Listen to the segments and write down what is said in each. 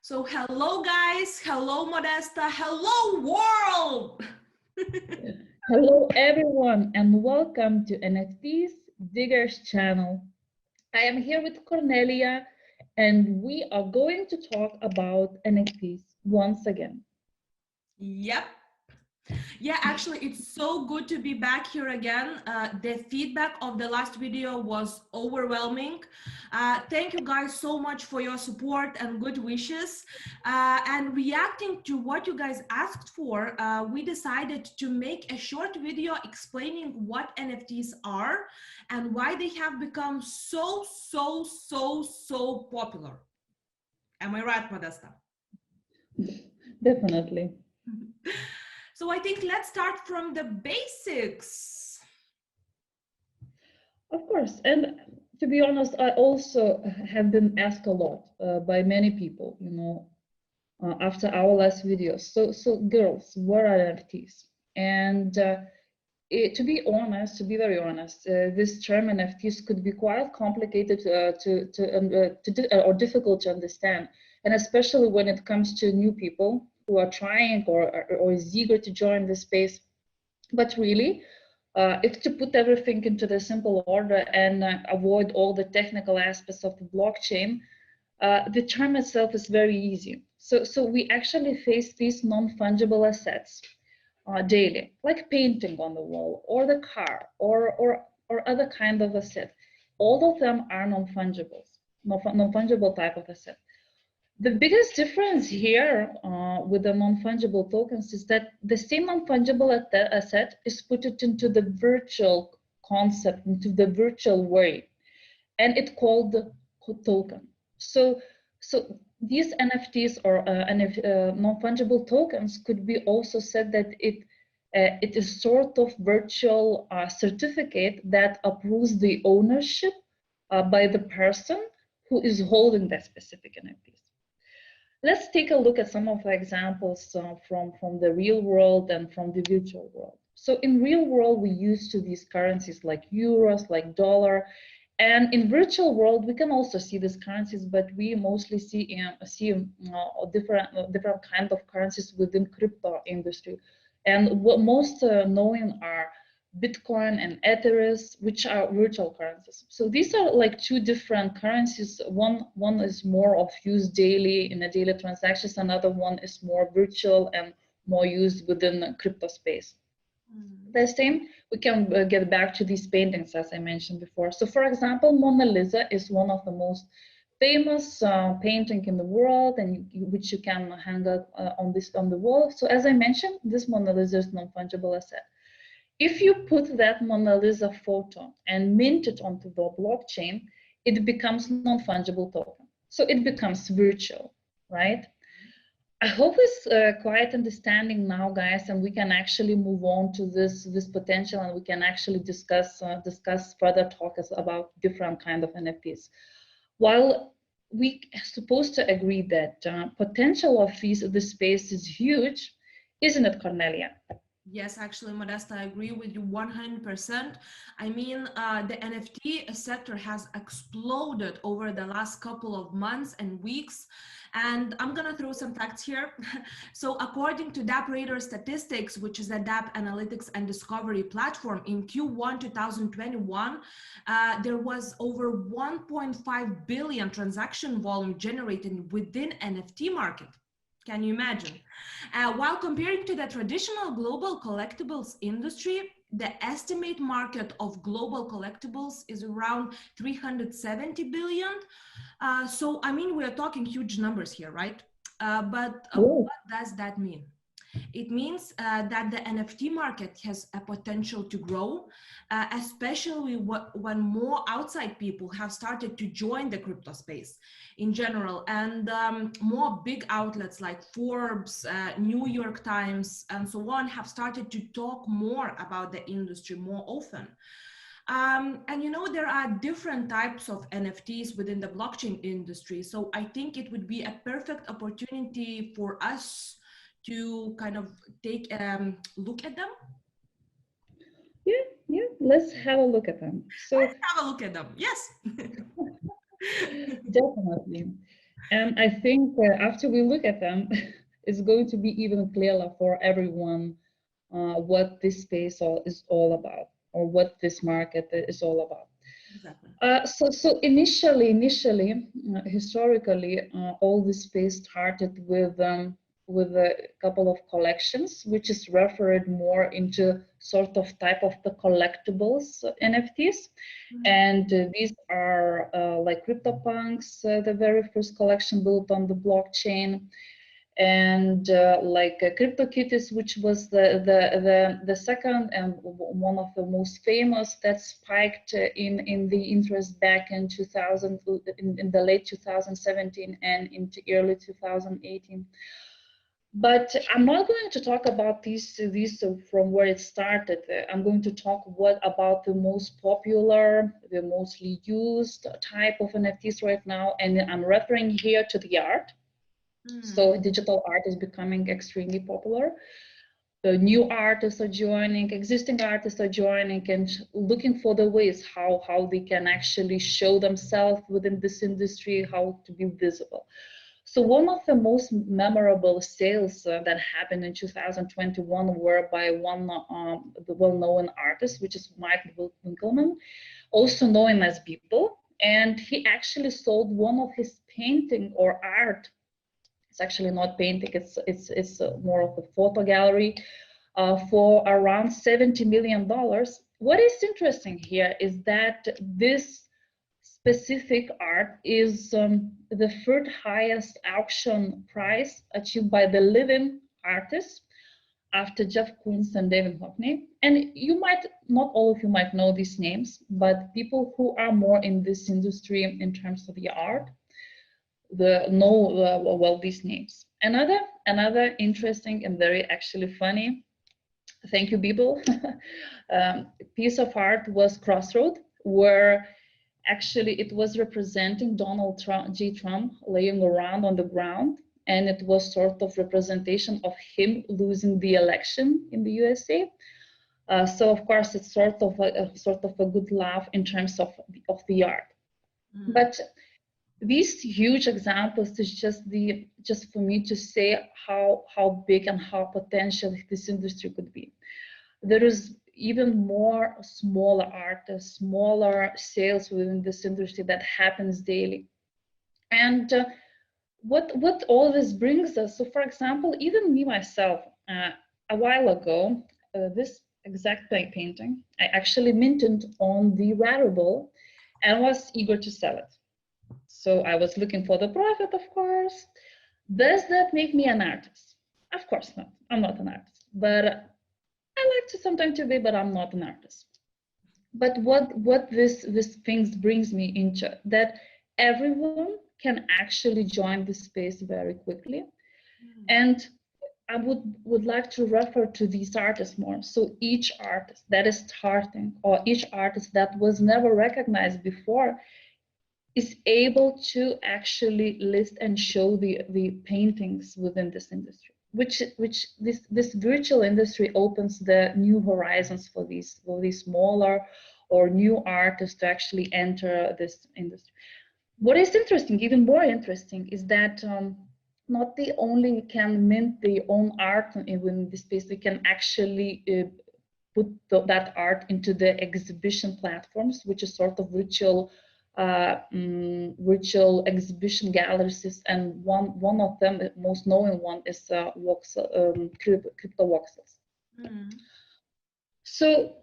So hello guys, hello Modesta, hello world! Hello everyone and welcome to NFT's Diggers channel. I am here with Cornelia and we are going to talk about NFTs once again. Yep. Yeah, actually, it's so good to be back here again. The feedback of the last video was overwhelming. Thank you guys so much for your support and good wishes. And reacting to what you guys asked for, we decided to make a short video explaining what NFTs are and why they have become so popular. Am I right, Modesta? Definitely. So I think let's start from the basics. Of course. And to be honest, I also have been asked a lot by many people, after our last videos. So girls, what are NFTs? And to be honest, to be very honest, this term NFTs could be quite complicated or difficult to understand, and especially when it comes to new people who are trying or is eager to join this space. But really, if to put everything into the simple order and avoid all the technical aspects of the blockchain, the term itself is very easy. So we actually face these non-fungible assets daily, like painting on the wall, or the car, or other kind of asset. All of them are non-fungibles, non-fungible type of asset. The biggest difference here with the non-fungible tokens is that the same non-fungible asset is put it into the virtual concept, into the virtual way, and it's called the token. So these NFTs or non-fungible tokens could be also said that it is sort of virtual certificate that approves the ownership by the person who is holding that specific NFTs. Let's take a look at some of the examples from the real world and from the virtual world. So in real world, we used to these currencies like euros, like dollar, and in virtual world, we can also see these currencies, but we mostly see different kind of currencies within crypto industry. And what most known are Bitcoin and Ethereum, which are virtual currencies. So these are like two different currencies. One is more of used daily in a daily transactions. Another one is more virtual and more used within the crypto space. The same, we can get back to these paintings as I mentioned before. So for example, Mona Lisa is one of the most famous painting in the world, and which you can hang up on the wall. So as I mentioned, this Mona Lisa is non-fungible asset. If you put that Mona Lisa photo and mint it onto the blockchain, it becomes non-fungible token. So it becomes virtual, right? I hope it's quite understanding now, guys, and we can actually move on to this potential, and we can actually discuss further talks about different kind of NFTs. While we are supposed to agree that potential of this space is huge, isn't it, Cornelia? Yes, actually, Modesta, I agree with you 100%. I mean, the NFT sector has exploded over the last couple of months and weeks. And I'm going to throw some facts here. So according to DApp Radar Statistics, which is a DApp analytics and discovery platform, in Q1 2021, there was over 1.5 billion transaction volume generated within NFT market. Can you imagine? While comparing to the traditional global collectibles industry, the estimate market of global collectibles is around 370 billion. So, I mean, we are talking huge numbers here, right? But what does that mean? It means that the NFT market has a potential to grow, especially when more outside people have started to join the crypto space in general, and more big outlets like Forbes, New York Times, and so on have started to talk more about the industry more often. And you know, there are different types of NFTs within the blockchain industry. So I think it would be a perfect opportunity for us to kind of take a look at them. Yeah, let's have a look at them. So let's have a look at them. Yes. definitely. And I think after we look at them, it's going to be even clearer for everyone what this space is all about, or what this market is all about. Exactly. So initially, historically, all this space started with a couple of collections, which is referred more into sort of type of the collectibles NFTs, and these are like CryptoPunks, the very first collection built on the blockchain, and like CryptoKitties, which was the second and one of the most famous that spiked in the interest back in 2000, in the late 2017 and into early 2018. But I'm not going to talk about these from where it started. I'm going to talk what about the most popular, the mostly used type of NFTs right now, and I'm referring here to the art. So digital art is becoming extremely popular. The new artists are joining, existing artists are joining, and looking for the ways how they can actually show themselves within this industry, how to be visible. So one of the most memorable sales that happened in 2021 were by one the well-known artist, which is Mike Winkelmann, also known as Beeple, and he actually sold one of his painting or art. It's actually not painting, it's more of a photo gallery for around $70 million. What is interesting here is that this specific art is the third highest auction price achieved by the living artists after Jeff Koons and David Hockney. And you might, not all of you might know these names, but people who are more in this industry in terms of the art, well, these names. Another interesting and very actually funny, thank you, Beeple, piece of art was Crossroad, where actually it was representing Donald Trump laying around on the ground, and it was sort of representation of him losing the election in the USA. So of course it's sort of a good laugh in terms of the art. But these huge examples is just for me to say how big and how potential this industry could be. There is even more smaller artists, smaller sales within this industry that happens daily. And what all this brings us, so for example, even me myself, a while ago, this exact painting, I actually minted on the Rarible and was eager to sell it. So I was looking for the profit, of course. Does that make me an artist? Of course not. I'm not an artist, but I like to sometimes to be, but I'm not an artist. But what this things brings me into, that everyone can actually join this space very quickly. And I would like to refer to these artists more. So each artist that is starting, or each artist that was never recognized before, is able to actually list and show the paintings within this industry, which this virtual industry opens the new horizons for these smaller or new artists to actually enter this industry. What is interesting, even more interesting, is that not they only can mint their own art within this space, they can actually put that art into the exhibition platforms, which is sort of virtual exhibition galleries, and one of them, the most known one, is Crypto Voxels. So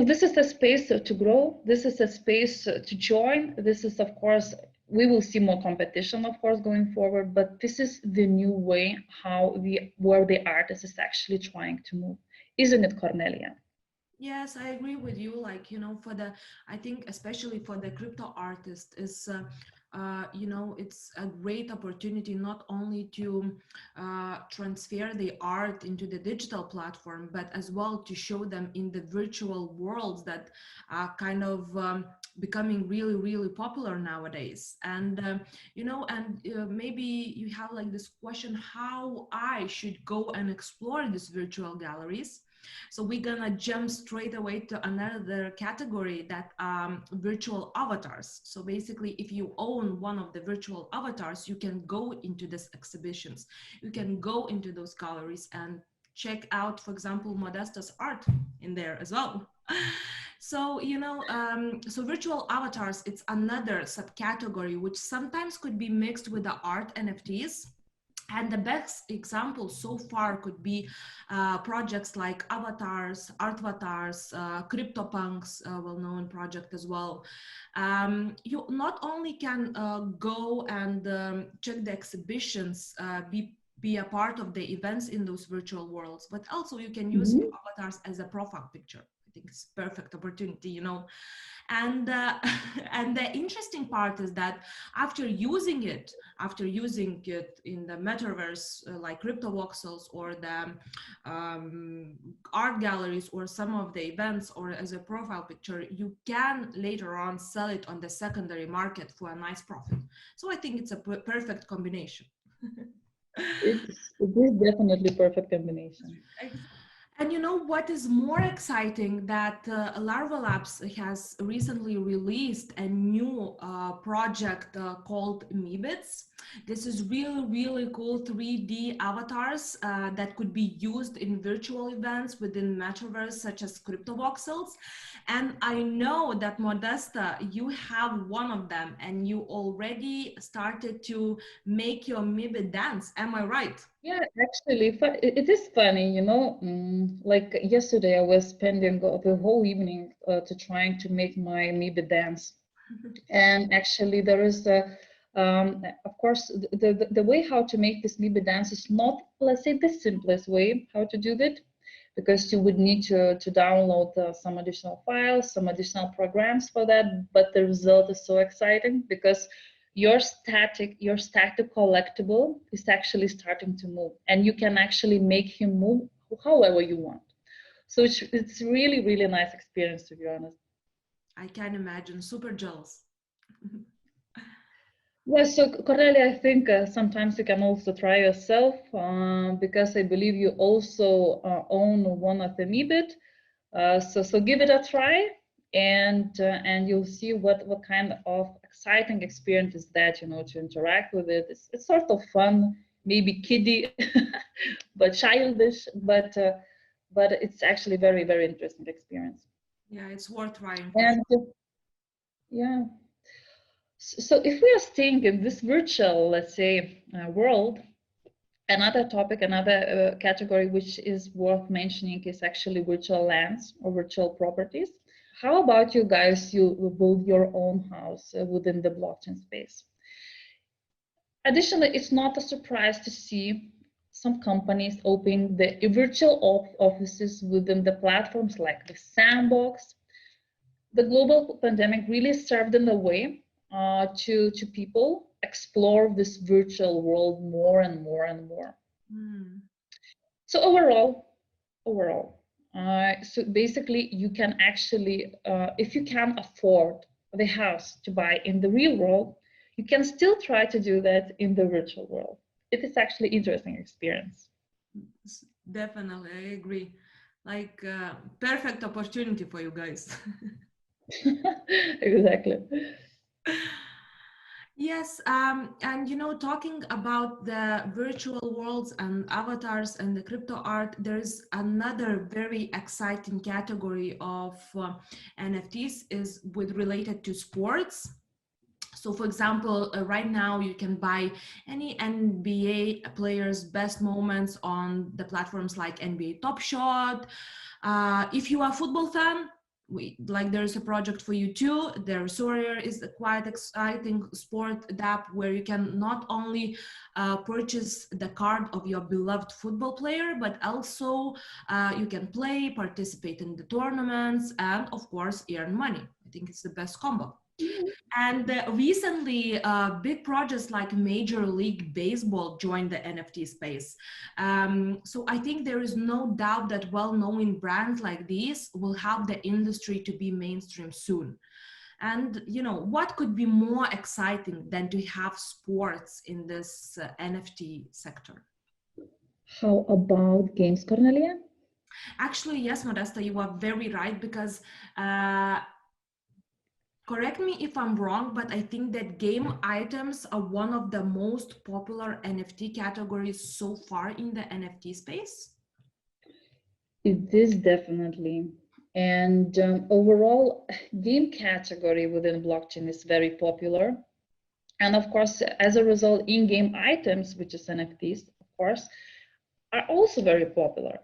this is a space to grow. This is a space to join. This is, of course, we will see more competition, of course, going forward. But this is the new way where the artist is actually trying to move, isn't it, Cornelia? Yes, I agree with you. Like, I think especially for the crypto artist is, it's a great opportunity not only to transfer the art into the digital platform, but as well to show them in the virtual worlds that are kind of becoming really, really popular nowadays. And, maybe you have like this question, how I should go and explore these virtual galleries. So we're gonna jump straight away to another category, that virtual avatars. So basically, if you own one of the virtual avatars, you can go into these exhibitions, you can go into those galleries and check out, for example, Modesta's art in there as well. So, so virtual avatars, it's another subcategory which sometimes could be mixed with the art NFTs. And the best example so far could be projects like Avatars, Artvatars, CryptoPunks, a well-known project as well. You not only can go and check the exhibitions, be a part of the events in those virtual worlds, but also you can use your avatars as a profile picture. I think it's a perfect opportunity, and and the interesting part is that after using it in the metaverse, like crypto voxels or the art galleries or some of the events, or as a profile picture, you can later on sell it on the secondary market for a nice profit. So I think it's a perfect combination. It is definitely perfect combination. And you know what is more exciting, that Larva Labs has recently released a new project called Meebits. This is really, really cool 3D avatars that could be used in virtual events within metaverse, such as crypto voxels. And I know that Modesta, you have one of them and you already started to make your Meebit dance. Am I right? Yeah, actually, it is funny, like yesterday I was spending the whole evening to trying to make my Mibe dance. And actually there is of course, the way how to make this Mibe dance is not, let's say, the simplest way how to do that, because you would need to download some additional files, some additional programs for that. But the result is so exciting because your static collectible is actually starting to move, and you can actually make him move however you want. So it's really, really nice experience, to be honest. I can imagine. Super jealous. Yeah, so Cornelia, I think sometimes you can also try yourself, because I believe you also own one of the Meebit. So give it a try, and you'll see what kind of exciting experience is that, to interact with it. It's sort of fun, maybe kiddie, but childish, but it's actually very, very interesting experience. Yeah, it's worth trying for And sure. yeah, so if we are staying in this virtual, let's say, world, another topic, another category which is worth mentioning is actually virtual lands or virtual properties. How about you guys? You build your own house within the blockchain space. Additionally, it's not a surprise to see some companies opening the virtual offices within the platforms like the Sandbox. The global pandemic really served in a way to people explore this virtual world more and more and more. Mm. So overall, so basically, you can actually, if you can afford the house to buy in the real world, you can still try to do that in the virtual world. It is actually interesting experience. Definitely, I agree. Like, perfect opportunity for you guys. Exactly. Yes, and talking about the virtual worlds and avatars and the crypto art, there is another very exciting category of NFTs is with related to sports. So, for example, right now you can buy any NBA players' best moments on the platforms like NBA Top Shot. If you are a football fan, there's a project for you too. The Sorrier is a quite exciting sport app where you can not only purchase the card of your beloved football player, but also you can play, participate in the tournaments, and of course earn money. I think it's the best combo. And recently, big projects like Major League Baseball joined the NFT space. So I think there is no doubt that well-known brands like these will help the industry to be mainstream soon. And what could be more exciting than to have sports in this NFT sector? How about games, Cornelia? Actually, yes, Modesta, you are very right because uh, correct me if I'm wrong, but I think that game items are one of the most popular NFT categories so far in the NFT space. It is definitely. And overall, game category within blockchain is very popular. And of course, as a result, in-game items, which is NFTs, of course, are also very popular.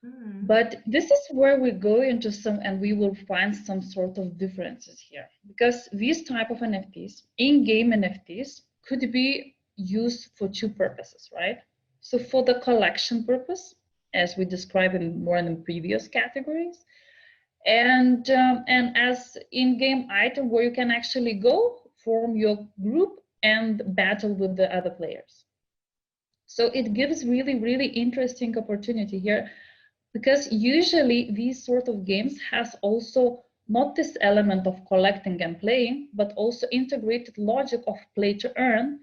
Hmm. But this is where we go into some, and we will find some sort of differences here. Because these type of NFTs, in-game NFTs, could be used for two purposes, right? So for the collection purpose, as we described in more in the previous categories, and as in-game item where you can actually go form your group and battle with the other players. So it gives really interesting opportunity here, because usually these sort of games has also not this element of collecting and playing, but also integrated logic of play to earn.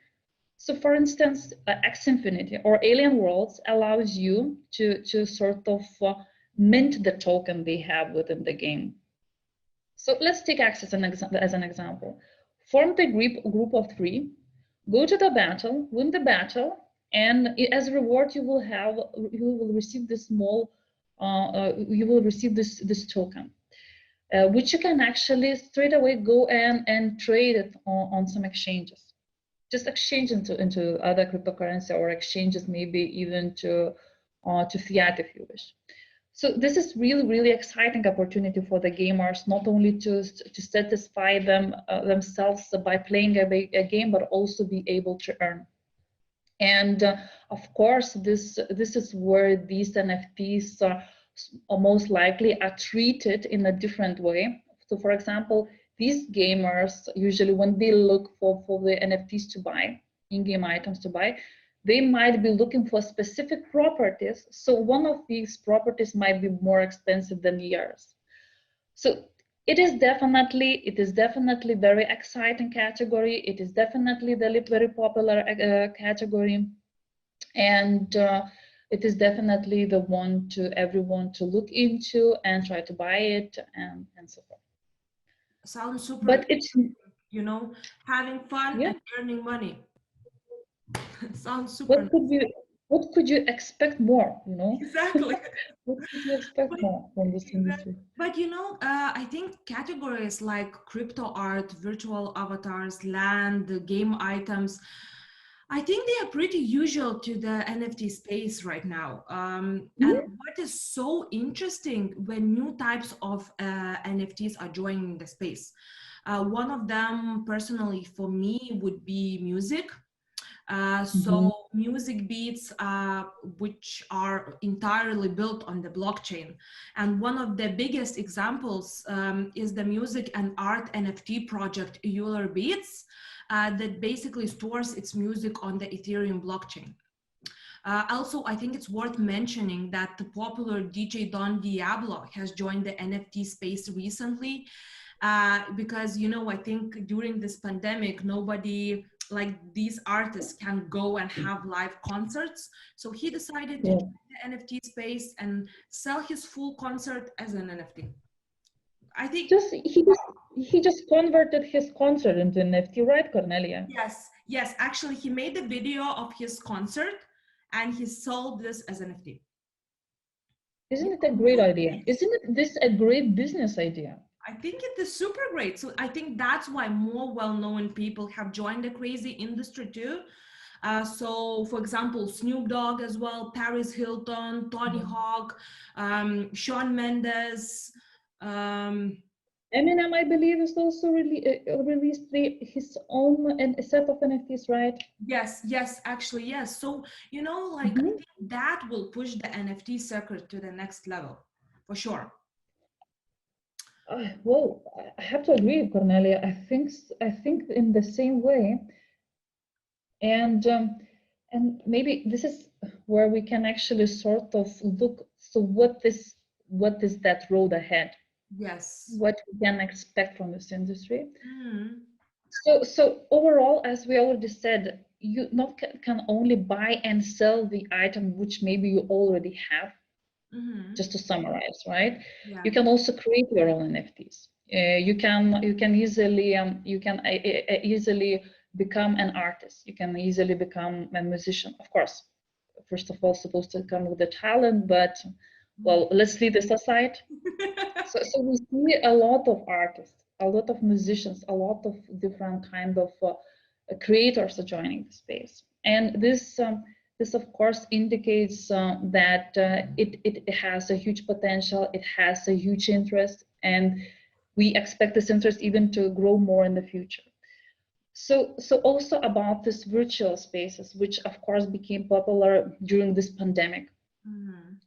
So for instance, X Infinity or Alien Worlds allows you to sort of mint the token they have within the game. So let's take X as an example. Form the group of three, go to the battle, win the battle, and as a reward you will receive this small you will receive this token, which you can actually straight away go and trade it on some exchanges. Just exchange into other cryptocurrency, or exchanges maybe even to fiat if you wish. So this is really exciting opportunity for the gamers, not only to satisfy themselves by playing a game, but also be able to earn. And of course, this is where these NFTs are most likely are treated in a different way. So, for example, these gamers usually, when they look for the NFTs to buy, in-game items to buy, they might be looking for specific properties. So one of these properties might be more expensive than yours. So it is definitely very exciting category. It is definitely the very popular category, and it is definitely the one to everyone to look into and try to buy it, and so forth. Sounds super, But it's, you know, having fun yeah, and earning money. Sounds super what nice. what could you expect more, you know? Exactly. What could you expect But, more from this exactly. industry? But I think categories like crypto art, virtual avatars, land, the game items, I think they are pretty usual to the NFT space right now. And Mhm. what is so interesting when new types of NFTs are joining the space. One of them, personally, for me, would be music. Mhm. So music beats, which are entirely built on the blockchain. And one of the biggest examples is the music and art NFT project Euler Beats, that basically stores its music on the Ethereum blockchain. Also, I think it's worth mentioning that the popular DJ Don Diablo has joined the NFT space recently, because I think during this pandemic nobody, like, these artists can go and have live concerts, so he decided to Yeah. join the NFT space and sell his full concert as an NFT. I think Just he just converted his concert into NFT, right, Cornelia? yes, actually he made a video of his concert and he sold this as an NFT. Isn't it a great idea? Isn't it this a great business idea? I think it is super great. So I think that's why more well-known people have joined the crazy industry too. So, for example, Snoop Dogg as well, Paris Hilton, Tony Mhm. Hawk, Shawn Mendes. Um, Eminem, I believe, is also released his own a set of NFTs, right? yes, actually, yes. So, like, I Mhm. think that will push the NFT circuit to the next level for sure. Well, I have to agree, Cornelia. I think in the same way, and maybe this is where we can actually sort of look. So what is that road ahead? Yes. What we can expect from this industry? Mm, So overall, as we already said, you not can only buy and sell the item which maybe you already have. just to summarize, right? Yeah. You can also create your own NFTs. You can easily easily become an artist. You can easily become a musician. Of course, first of all, supposed to come with the talent, but well, let's leave this aside. So we see a lot of artists, a lot of musicians, a lot of different kind of creators are joining the space, and this of course indicates that it has a huge potential, it has a huge interest, and we expect this interest even to grow more in the future. So also about this virtual spaces, which of course became popular during this pandemic.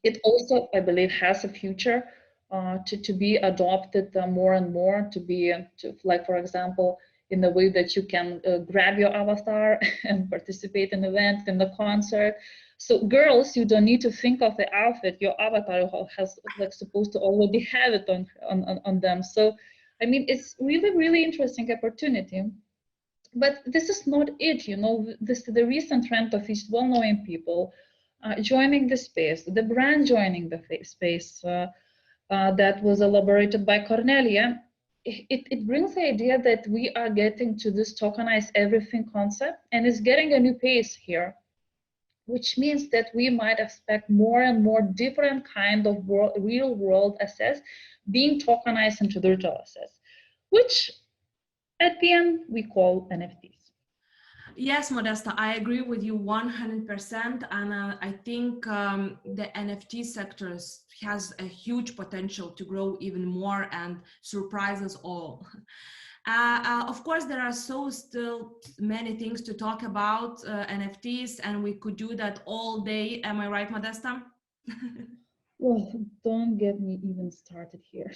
It also, I believe, has a future to be adopted more and more, to be, like, for example, in the way that you can grab your avatar and participate in an event, in the concert. So girls, you don't need to think of the outfit. Your avatar has, like, supposed to already have it on them. So, I mean, it's really, really interesting opportunity. But this is not it, you know, the recent trend of these well-known people joining the space, the brand joining the space that was elaborated by Cornelia. It brings the idea that we are getting to this tokenize everything concept, and it's getting a new pace here, which means that we might expect more and more different kind of real world assets being tokenized into digital assets, which at the end we call NFTs. Yes, Modesta, I agree with you 100%. And I think the NFT sector has a huge potential to grow even more and surprise us all. Of course, there are still many things to talk about NFTs, and we could do that all day. Am I right, Modesta? Well, don't get me even started here.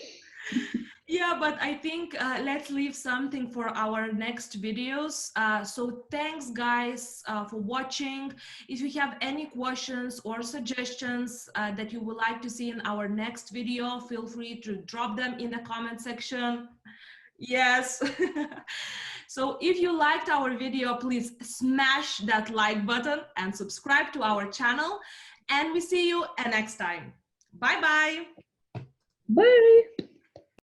Yeah, but I think let's leave something for our next videos. So thanks guys for watching. If you have any questions or suggestions that you would like to see in our next video, feel free to drop them in the comment section. Yes. So if you liked our video, please smash that like button and subscribe to our channel. And we see you next time. Bye-bye. Bye.